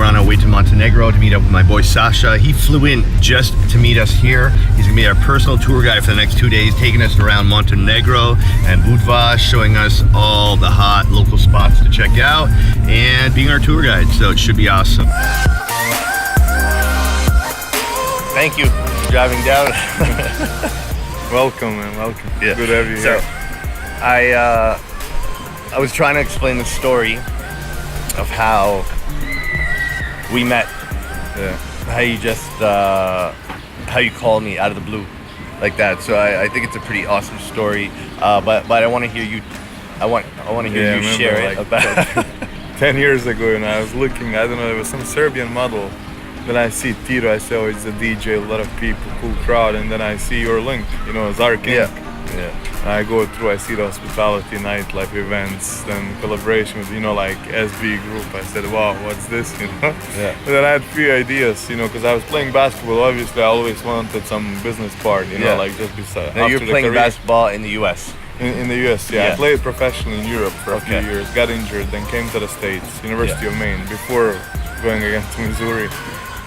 we're on our way to Montenegro to meet up with my boy Sasha. He flew in just to meet us here. He's gonna be our personal tour guide for the next 2 days, taking us around Montenegro and Budva, showing us all the hot local spots to check out and being our tour guide. So it should be awesome. Thank you for driving down. Welcome, man, welcome. Yeah. Good to have you here. I was trying to explain the story of how we met. Yeah. How you just how you called me out of the blue like that. So I think it's a pretty awesome story. But I want to hear you. I want to hear you share it about 10 years ago, and I was looking. I don't know. There was some Serbian model. Then I see Tiro. I say, oh, it's a DJ. A lot of people, cool crowd. And then I see your link. You know, Zark. Yeah. And I go through, I see the hospitality, nightlife events, then collaboration with, like SB group. I said, wow, what's this, Yeah. And then I had a few ideas, because I was playing basketball. Obviously, I always wanted some business part, like just beside. Now you're playing basketball in the U.S. In the US, yeah. I played professionally in Europe for a few years, got injured, then came to the States, University of Maine, before going again to Missouri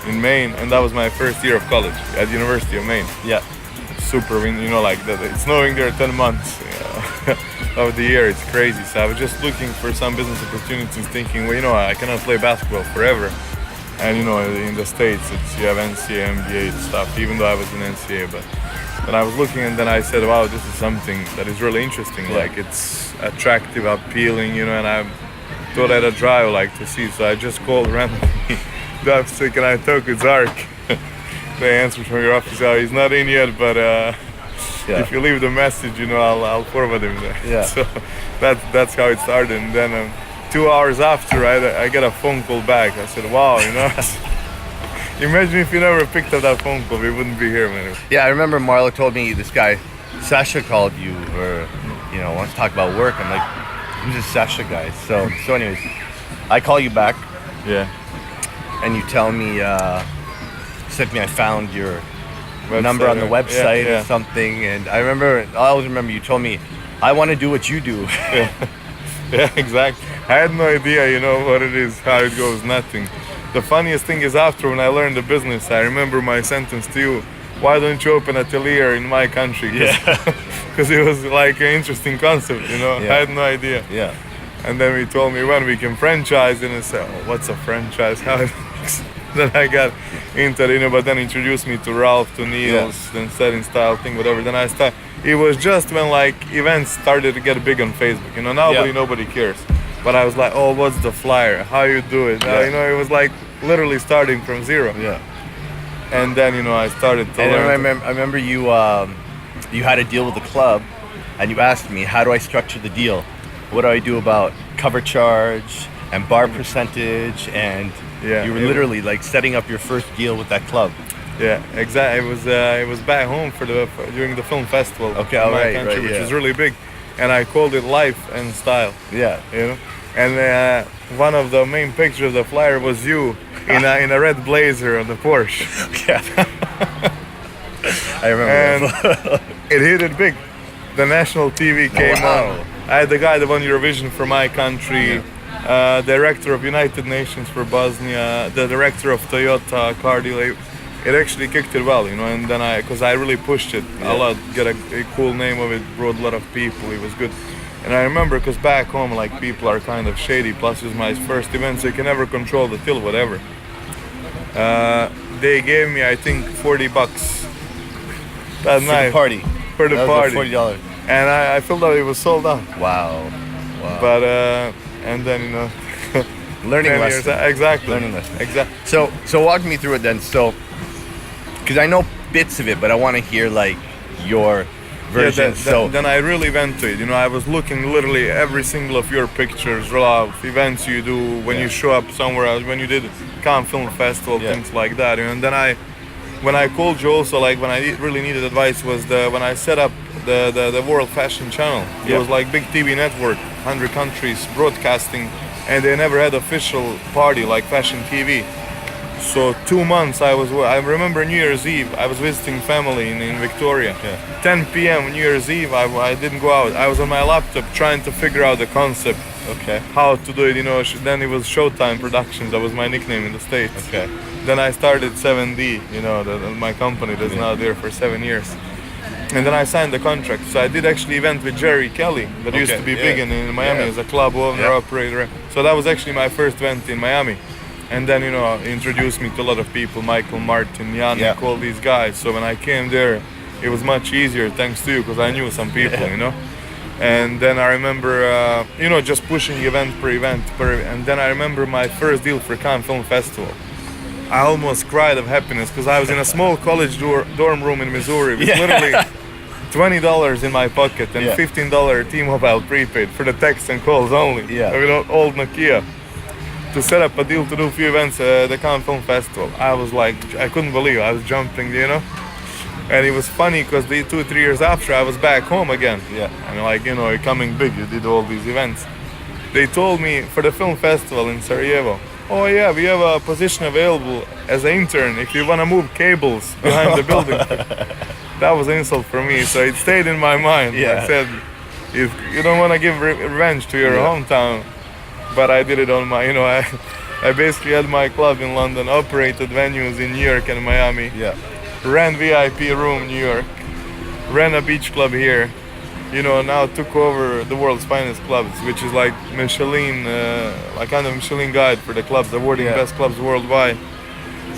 in Maine, and that was my first year of college at University of Maine. Yeah. Super, like that. It's snowing there 10 months of the year. It's crazy. So I was just looking for some business opportunities, thinking, well, I cannot play basketball forever. And in the States, you have NCAA, NBA stuff. Even though I was in NCAA, but then I was looking, and then I said, wow, this is something that is really interesting. Yeah. Like it's attractive, appealing, and I thought I'd try to see. So I just called randomly. Can I talk with Zark? They answered from your office. Oh, he's not in yet, but if you leave the message, I'll forward him there. Yeah. So that's how it started. And then 2 hours after, I get a phone call back. I said, wow, imagine if you never picked up that phone call, we wouldn't be here, man. Yeah, I remember Marlo told me this guy, Sasha, called you or, wants to talk about work. I'm like, who's this Sasha guy? So anyways, I call you back. Yeah. And you tell me, sent me, I found your number on the website or something, and I always remember you told me, I want to do what you do. Yeah, exactly. I had no idea, what it is, how it goes, nothing. The funniest thing is after when I learned the business, I remember my sentence to you, why don't you open an atelier in my country? Because it was like an interesting concept, I had no idea. Yeah. And then we told me when we can franchise, and I said, oh, what's a franchise? How it works? Then I got into it, but then introduced me to Ralph, to Niels, then setting style thing, whatever. Then I started. It was just when events started to get big on Facebook. Nobody cares. But I was like, oh, what's the flyer? How you do it? It was literally starting from zero. Yeah. And then I started to learn. I remember you had a deal with the club, and you asked me, how do I structure the deal? What do I do about cover charge and bar percentage? And you were literally setting up your first deal with that club. Yeah, exactly. It was back home during the film festival. Okay, in my country, which is really big, and I called it Life and Style. Yeah, And one of the main pictures of the flyer was you in a red blazer on the Porsche. Yeah, I remember. And it hit it big. The national TV came on. I had the guy that won Eurovision for my country. Director of United Nations for Bosnia, the director of Toyota car dealer. It actually kicked it well, and then because I really pushed it a lot, get a cool name of it, brought a lot of people, it was good. And I remember, because back home, people are kind of shady, plus it was my first event, so you can never control the till, whatever. They gave me, I think, $40 that night. For the party. $40. And I felt that it was sold out. Wow. But, and then, learning lesson. Exactly. Learning lesson. Exactly. So walk me through it then. So, because I know bits of it, but I want to hear your version. Then I really went to it. I was looking literally every single of your pictures, events you do when you show up somewhere else, when you did Cannes Film Festival, things like that. And then when I called you also, when I really needed advice was when I set up the World Fashion Channel. It was big TV network, 100 countries broadcasting, and they never had official party like Fashion TV. So 2 months I remember New Year's Eve, I was visiting family in Victoria. 10 p.m. New Year's Eve, I didn't go out. I was on my laptop trying to figure out the concept Okay. how to do it. Then it was Showtime Productions. That was my nickname in the States. Okay. Then I started 7D, my company that's now there for 7 years. And then I signed the contract. So I did actually event with Jerry Kelly that used to be big in Miami as a club owner, operator. So that was actually my first event in Miami. And then, he introduced me to a lot of people, Michael, Martin, Yannick, all these guys. So when I came there, it was much easier thanks to you because I knew some people, And then I remember, just pushing event per event. And then I remember my first deal for Cannes Film Festival. I almost cried of happiness because I was in a small college dorm room in Missouri with literally $20 in my pocket and $15 T-Mobile prepaid for the text and calls only. With old Nokia. To set up a deal to do a few events at the Cannes Film Festival. I was like, I couldn't believe it. I was jumping, And it was funny because 2-3 years after I was back home again. And you're coming big, you did all these events. They told me for the film festival in Sarajevo, oh yeah, we have a position available as an intern if you want to move cables behind the building. That was an insult for me, so it stayed in my mind. I said, if you don't want to give revenge to your hometown, but I did it on my, I basically had my club in London, operated venues in New York and Miami, ran VIP room New York, ran a beach club here, now took over the world's finest clubs, which is like Michelin, like kind of Michelin guide for the clubs, awarding best clubs worldwide.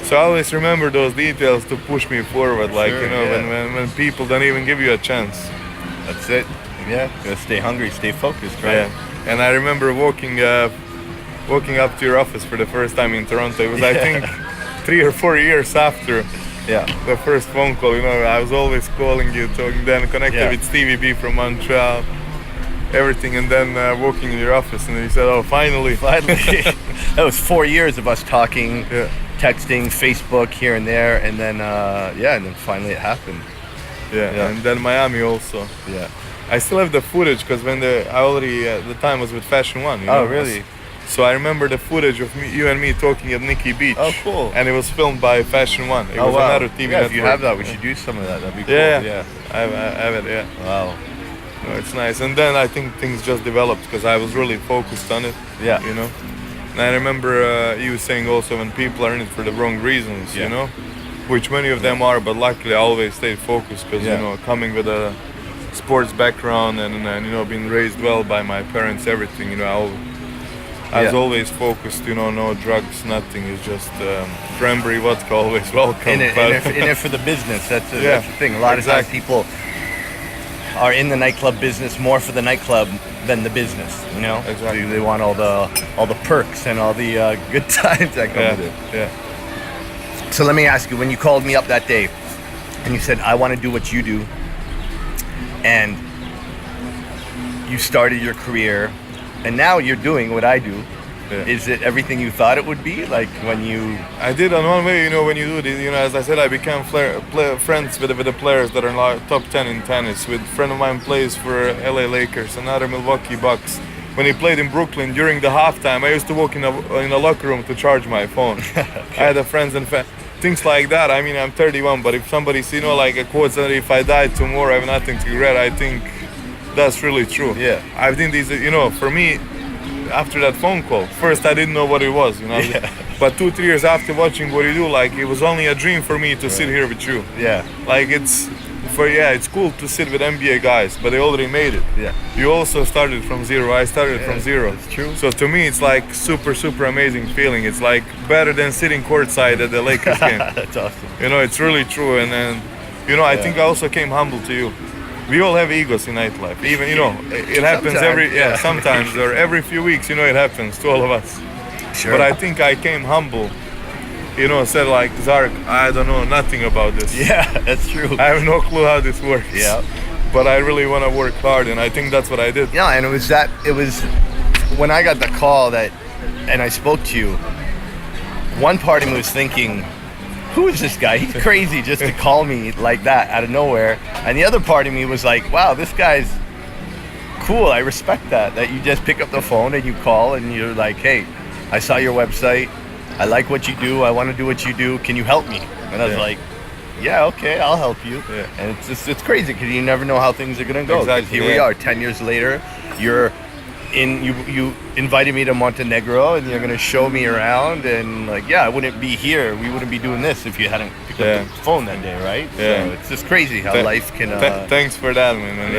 So I always remember those details to push me forward, when people don't even give you a chance. That's it. Yeah, gotta stay hungry, stay focused, right? And I remember walking up to your office for the first time in Toronto. It was, I think, 3 or 4 years after the first phone call. I was always calling you, talking, then connected with Stevie B from Montreal, everything, and then walking in your office, and you said, "Oh, finally!" That was 4 years of us talking, texting, Facebook here and there, and then and then finally it happened. And then Miami also. I still have the footage because when the time was with Fashion One. Oh, really? So I remember the footage of you and me talking at Nikki Beach. Oh, cool. And it was filmed by Fashion One. It was another TV network. If you have that, we should do some of that. That'd be cool. I have it, Wow. No, it's nice. And then I think things just developed because I was really focused on it. And I remember you saying also when people are in it for the wrong reasons, which many of them are, but luckily I always stayed focused because, coming with a sports background and being raised well by my parents, everything, I was always focused, no drugs, nothing. It's just cranberry vodka, always welcome. In it for the business. That's the thing. A lot of times people are in the nightclub business more for the nightclub than the business. Exactly. They want all the perks and all the good times that come with it. So let me ask you, when you called me up that day and you said, I want to do what you do, and you started your career, and now you're doing what I do. Is it everything you thought it would be? Like when you... I did on one way, when you do this, as I said, I became friends with the players that are like top 10 in tennis. With a friend of mine plays for LA Lakers, another Milwaukee Bucks. When he played in Brooklyn during the halftime, I used to walk in a locker room to charge my phone. I had friends and things like that. I mean, I'm 31, but if somebody's, like a quote that if I die tomorrow, I have nothing to regret, I think that's really true. I think these, for me, after that phone call, first I didn't know what it was, but 2-3 years after watching what you do, it was only a dream for me to sit here with you. It's cool to sit with NBA guys, but they already made it. You also started from zero. I started from zero. That's true. So to me, it's like super amazing feeling. It's like better than sitting courtside at the Lakers game. That's awesome. It's really true. And then, I think I also came humble to you. We all have egos in nightlife. Even, it happens sometimes or every few weeks, it happens to all of us. Sure. But I think I came humble. Said like, Zark, I don't know nothing about this. Yeah, that's true. I have no clue how this works. But I really want to work hard, and I think that's what I did. Yeah, and it was when I got the call and I spoke to you, one part of me was thinking, who is this guy? He's crazy just to call me like that out of nowhere. And the other part of me was like, wow, this guy's cool. I respect that you just pick up the phone and you call and you're like, hey, I saw your website. I like what you do. I want to do what you do. Can you help me? And I was like, yeah, okay, I'll help you. And it's crazy because you never know how things are going to go. Exactly. Here we are 10 years later. You're you invited me to Montenegro, and you're gonna show me around, and like, yeah, I wouldn't be here. We wouldn't be doing this if you hadn't picked up the phone that day, right? Yeah. So it's just crazy how life can. Thanks for that, man.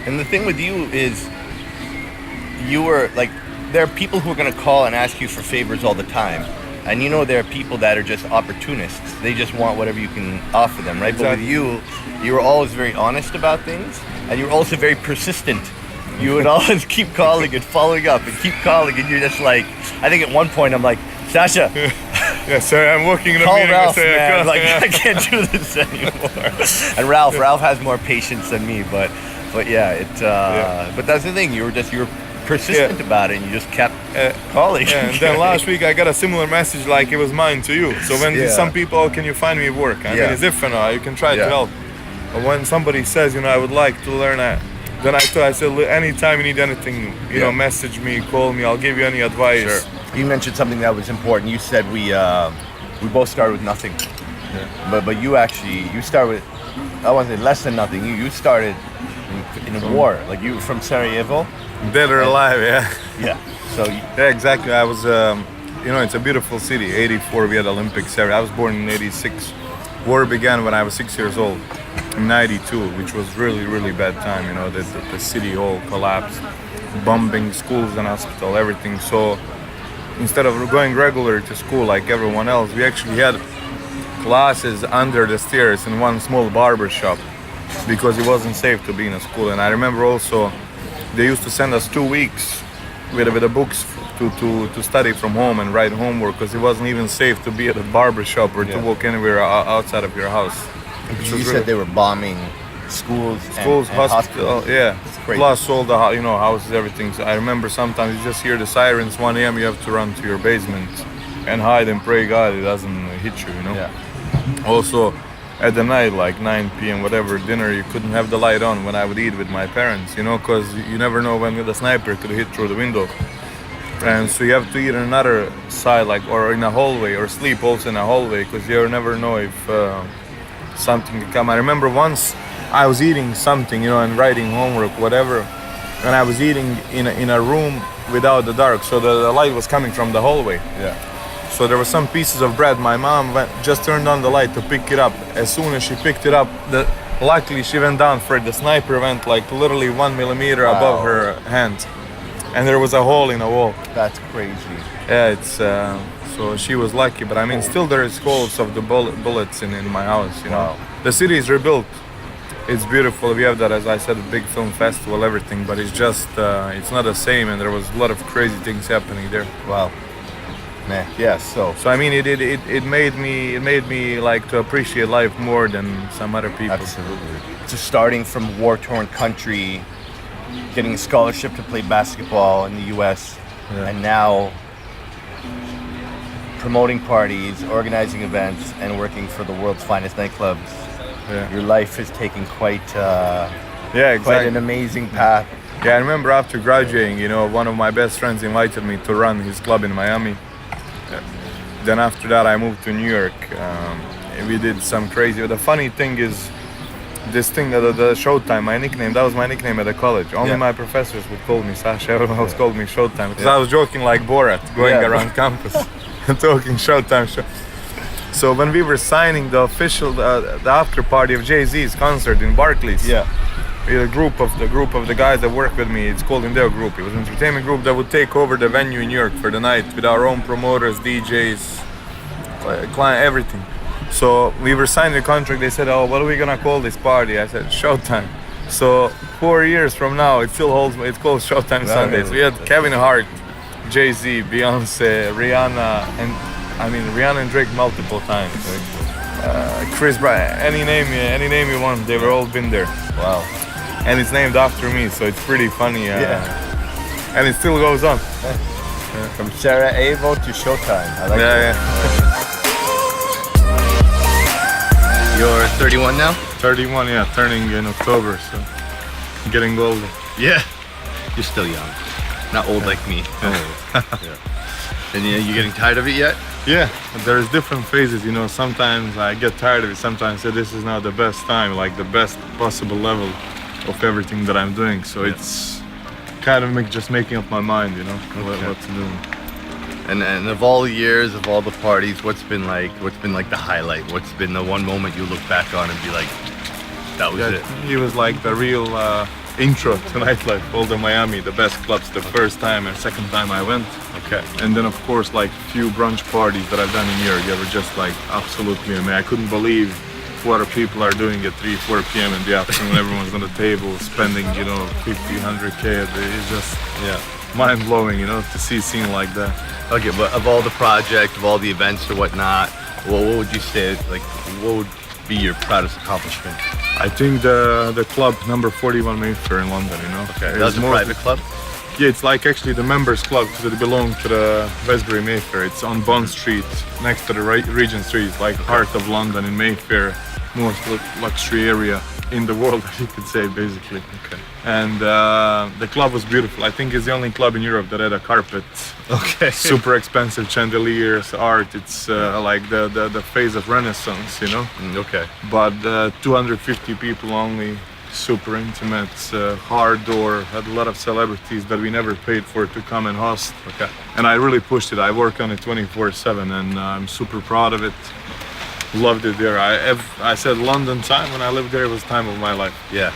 And the thing with you is, you were like, there are people who are gonna call and ask you for favors all the time. And you know there are people that are just opportunists. They just want whatever you can offer them, right? Exactly. But with you were always very honest about things, and you were also very persistent. You would always keep calling and following up and keep calling, and you're just like, I think at one point I'm like, Sasha, yeah, sorry, I'm walking in a call meeting. Ralph, man. Like, I can't do this anymore. And Ralph has more patience than me, but yeah, but that's the thing. You were persistent about it, and you just kept calling. Yeah, and then last week I got a similar message like it was mine to you. So when some people, oh, can you find me work? I mean, it's different. You can try to help. But when somebody says, I would like to learn that, then I said, anytime you need anything, message me, call me, I'll give you any advice. Sure. You mentioned something that was important. You said we both started with nothing. Yeah. But you started with, I want to say less than nothing. You started in a war. Like, you were from Sarajevo. Dead or alive, yeah. Yeah. So yeah, exactly. I was, it's a beautiful city. 84, we had Olympics. I was born in 86. War began when I was 6 years old. In 92, which was really, really bad time. The city all collapsed, bombing schools and hospital, everything. So instead of going regular to school like everyone else, we actually had classes under the stairs in one small barber shop because it wasn't safe to be in a school. And I remember also they used to send us 2 weeks with the books to study from home and write homework because it wasn't even safe to be at a barber shop or to walk anywhere outside of your house. You said they were bombing schools, and hospitals. Yeah. Plus all the houses, everything. So I remember sometimes you just hear the sirens. 1 a.m. you have to run to your basement and hide and pray God it doesn't hit you. Yeah. Also, at the night, like 9 p.m. whatever, dinner, you couldn't have the light on when I would eat with my parents. Because you never know when the sniper could hit through the window. And so you have to eat on another side, or in a hallway, or sleep also in a hallway, because you never know if something could come. I remember once I was eating something, and writing homework, whatever, and I was eating in a room without the dark, so the light was coming from the hallway. Yeah. So there were some pieces of bread. My mom just turned on the light to pick it up. As soon as she picked it up, luckily she went down for it. The sniper went like literally 1 millimeter above her hand. And there was a hole in the wall. That's crazy. Yeah, it's so she was lucky, but I mean, still there is holes of the bullets in my house. Wow. The city is rebuilt. It's beautiful. We have that, as I said, a big film festival, everything, but it's just it's not the same, and there was a lot of crazy things happening there. Wow. Man, yeah. So I mean, it made me like to appreciate life more than some other people. Absolutely. Just starting from a war-torn country, getting a scholarship to play basketball in the U.S., and now promoting parties, organizing events, and working for the world's finest nightclubs. Yeah. Your life is taking quite exactly. quite an amazing path. Yeah, I remember after graduating, one of my best friends invited me to run his club in Miami. Then after that, I moved to New York. We did some crazy. The funny thing is, this thing, the Showtime, that was my nickname at the college. Only my professors would call me Sasha. Everyone else called me Showtime. Because I was joking like Borat, going around campus and talking Showtime. So when we were signing the official, the after party of Jay-Z's concert in Barclays, we had a group of the guys that work with me. It's called Indeo Group. It was an entertainment group that would take over the venue in New York for the night with our own promoters, DJs, client, everything. So we were signing the contract. They said, "Oh, what are we gonna call this party?" I said, "Showtime." So 4 years from now, it still holds. It's called Showtime Sundays. We had Kevin Hart, Jay-Z, Beyonce, Rihanna, and Rihanna and Drake multiple times. Chris Brown, any name you want, they've all been there. Wow. And it's named after me, so it's pretty funny. And it still goes on. From Sarajevo to Showtime. I like that. You're 31 now? 31, turning in October, so getting older. Yeah. You're still young. Not old like me. And you getting tired of it yet? Yeah, there's different phases, sometimes I get tired of it, sometimes I say this is now the best time, like the best possible level of everything that I'm doing. So it's kind of just making up my mind, you know, what to do. And of all the years, of all the parties, what's been like the highlight? What's been the one moment you look back on and be like, that was it? He was like the real intro to nightlife. Older Miami, the best clubs, the first time and second time I went. Okay. And then of course like few brunch parties that I've done in Europe, they were just like absolutely amazing. I couldn't believe what people are doing at 3-4 p.m. in the afternoon. Everyone's on the table spending, you know, 50, 100K. It's just mind-blowing, you know, to see a scene like that. Okay, but of all the projects, of all the events or whatnot, what would you say, like, what would be your proudest accomplishment? I think the club number 41 Mayfair in London, you know. Okay, that's a private club? Yeah, it's like actually the members club because it belongs to the Westbury Mayfair. It's on Bond Street, next to the Regent Street, like heart of London in Mayfair, most luxury area in the world, you could say, basically. Okay. And the club was beautiful. I think it's the only club in Europe that had a carpet. Okay. Super expensive chandeliers, art. It's like the phase of Renaissance, you know. Okay. But 250 people only, super intimate, hard door. Had a lot of celebrities that we never paid for to come and host. Okay. And I really pushed it. I work on it 24/7, and I'm super proud of it. Loved it there. I said London time when I lived there was time of my life. Yeah.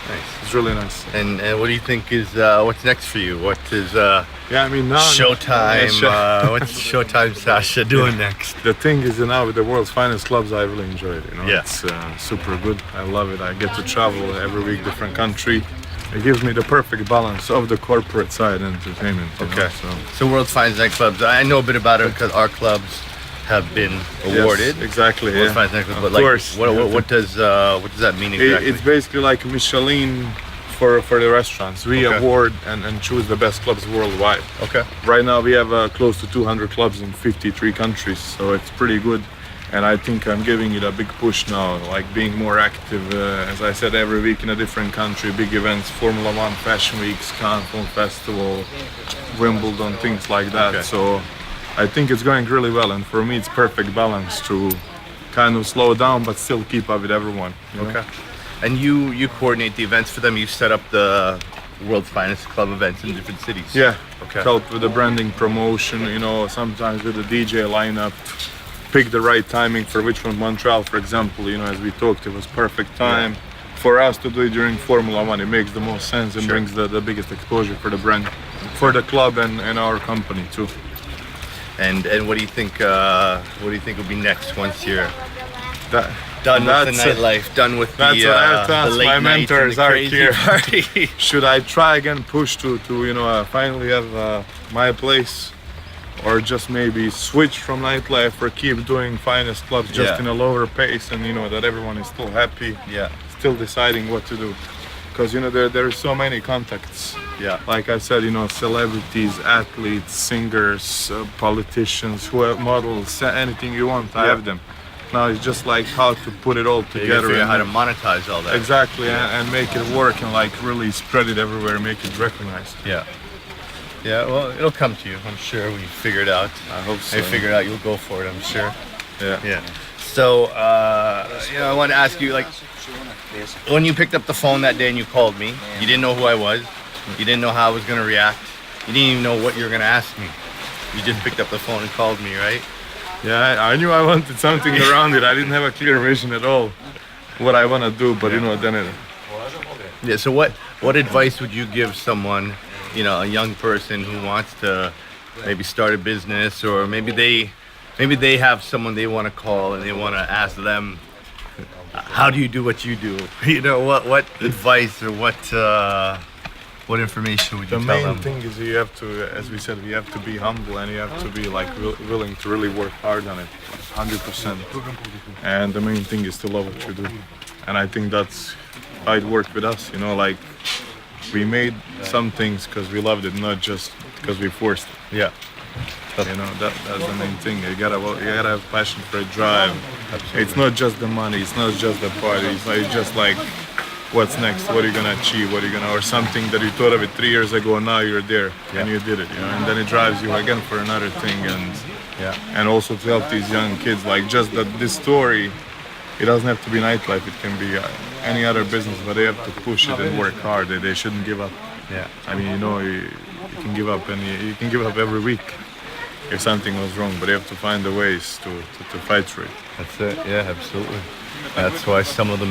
Nice. It's really nice. And what do you think is what's next for you? What is I mean now Showtime? What's Showtime Sasha doing next? The thing is now with the world's finest clubs, I really enjoy it. You know, Yeah. It's super good. I love it. I get to travel every week, different country. It gives me the perfect balance of the corporate side and entertainment. You know, So world's finest nightclubs. I know a bit about it because our clubs have been awarded. Yes, exactly. World's Yeah. finest nightclubs. But Of like, course. what does that mean exactly? It's basically like Michelin for the restaurants. We award and choose the best clubs worldwide. Okay. Right now we have close to 200 clubs in 53 countries, so it's pretty good. And I think I'm giving it a big push now, like being more active. As I said, every week in a different country, big events, Formula One, Fashion Weeks, Cannes Film Festival, Wimbledon, things like that. Okay. So I think it's going really well, and for me it's perfect balance to kind of slow down but still keep up with everyone. You know? Okay. And you coordinate the events for them. You set up the world's finest club events in different cities. Yeah. Okay. Help with the branding, promotion. You know, sometimes with the DJ lineup, pick the right timing for which one. Montreal, for example. You know, as we talked, it was perfect time for us to do it during Formula One. It makes the most sense and brings the biggest exposure for the brand, for the club and our company too. And what do you think? What do you think will be next once you're done with the nightlife, done with that's what I have to ask the late my nights and mentors the are crazy here. party? Should I try again, push to you know finally have my place, or just maybe switch from nightlife, or keep doing finest clubs just in a lower pace, and you know that everyone is still happy. Yeah. Still deciding what to do, because you know there are so many contacts. Yeah. Like I said, you know, celebrities, athletes, singers, politicians, who have models, anything you want, I have them. Now it's just like how to put it all You together. figure out and how to monetize all that. exactly, and make it work, and like really spread it everywhere, make it recognized. Yeah. Yeah, well, it'll come to you. I'm sure when you figure it out. I hope so. When you figure it out, you'll go for it, I'm sure. Yeah. Yeah. So, you know, I want to ask you, like, when you picked up the phone that day and you called me, you didn't know who I was. You didn't know how I was going to react. You didn't even know what you were going to ask me. You just picked up the phone and called me, right? Yeah, I knew I wanted something around it. I didn't have a clear vision at all what I want to do, but you know, then it. Yeah, so what advice would you give someone, you know, a young person who wants to maybe start a business, or maybe they have someone they want to call and they want to ask them, how do you do what you do? You know, what advice or what information would you The tell main them? thing is you have to, as we said, you have to be humble, and you have to be like willing to really work hard on it, 100%. And the main thing is to love what you do. And I think that's how it worked with us. You know, like we made some things because we loved it, not just because we forced it. Yeah. You know, that's the main thing. You gotta have passion for it, drive. Absolutely. It's not just the money. It's not just the party. It's like just like, what's next? What are you gonna achieve? What are you gonna, or something that you thought of it 3 years ago, now you're there and you did it. You know, and then it drives you again for another thing, and also to help these young kids. Like just that this story, it doesn't have to be nightlife. It can be any other business, but they have to push it and work hard. They shouldn't give up. Yeah. I mean, you know, you can give up you can give up every week if something goes wrong, but you have to find the ways to fight through it. That's it. Yeah, absolutely. That's why some of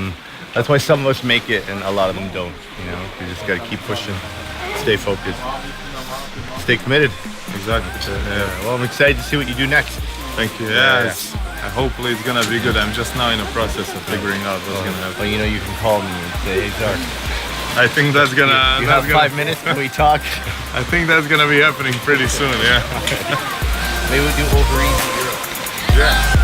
us make it and a lot of them don't. You know, you just got to keep pushing, stay focused, stay committed. Exactly. Yeah. Well, I'm excited to see what you do next. Thank you. Yeah. Hopefully it's gonna be good. I'm just now in the process of figuring out what's gonna happen. Well, you know, you can call me and say, "Hey, Zark, I think that's gonna. you have 5 minutes? Can we talk?" I think that's gonna be happening pretty soon. Yeah. Maybe we'll do over easy Europe. Yeah.